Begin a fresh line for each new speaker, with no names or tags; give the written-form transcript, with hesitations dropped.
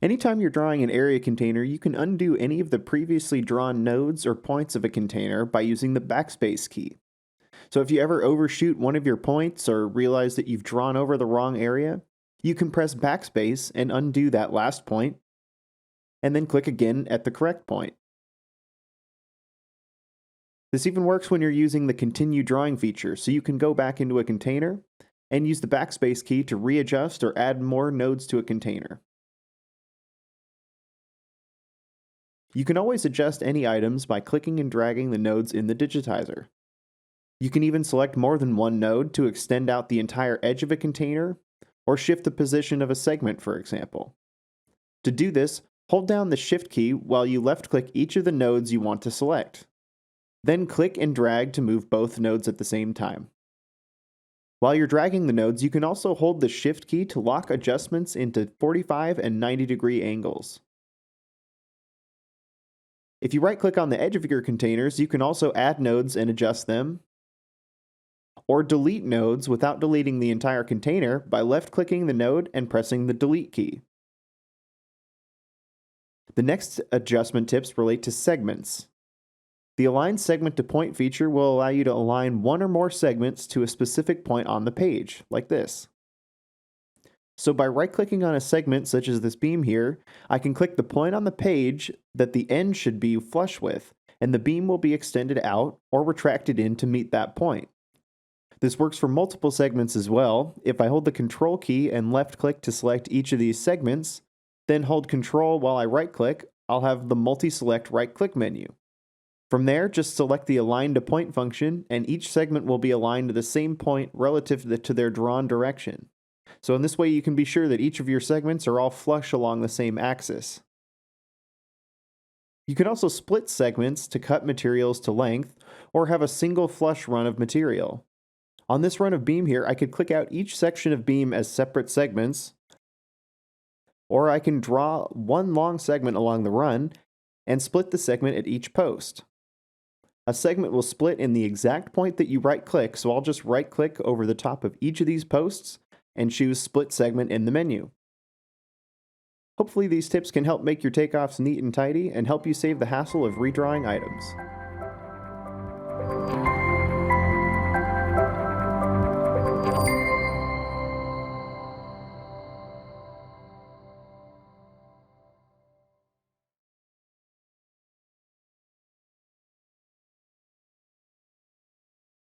Anytime you're drawing an area container, you can undo any of the previously drawn nodes or points of a container by using the Backspace key. So if you ever overshoot one of your points or realize that you've drawn over the wrong area, you can press Backspace and undo that last point, and then click again at the correct point. This even works when you're using the Continue Drawing feature, so you can go back into a container and use the Backspace key to readjust or add more nodes to a container. You can always adjust any items by clicking and dragging the nodes in the digitizer. You can even select more than one node to extend out the entire edge of a container, or shift the position of a segment, for example. To do this, hold down the Shift key while you left-click each of the nodes you want to select. Then click and drag to move both nodes at the same time. While you're dragging the nodes, you can also hold the Shift key to lock adjustments into 45 and 90-degree angles. If you right-click on the edge of your containers, you can also add nodes and adjust them, or delete nodes without deleting the entire container by left-clicking the node and pressing the Delete key. The next adjustment tips relate to segments. The Align Segment to Point feature will allow you to align one or more segments to a specific point on the page, like this. So by right-clicking on a segment such as this beam here, I can click the point on the page that the end should be flush with, and the beam will be extended out or retracted in to meet that point. This works for multiple segments as well. If I hold the Control key and left-click to select each of these segments, then hold Control while I right-click, I'll have the multi-select right-click menu. From there, just select the Align to Point function, and each segment will be aligned to the same point relative to their drawn direction. So in this way, you can be sure that each of your segments are all flush along the same axis. You can also split segments to cut materials to length, or have a single flush run of material. On this run of beam here, I could click out each section of beam as separate segments, or I can draw one long segment along the run and split the segment at each post. A segment will split in the exact point that you right-click, so I'll just right-click over the top of each of these posts and choose Split Segment in the menu. Hopefully these tips can help make your takeoffs neat and tidy and help you save the hassle of redrawing items.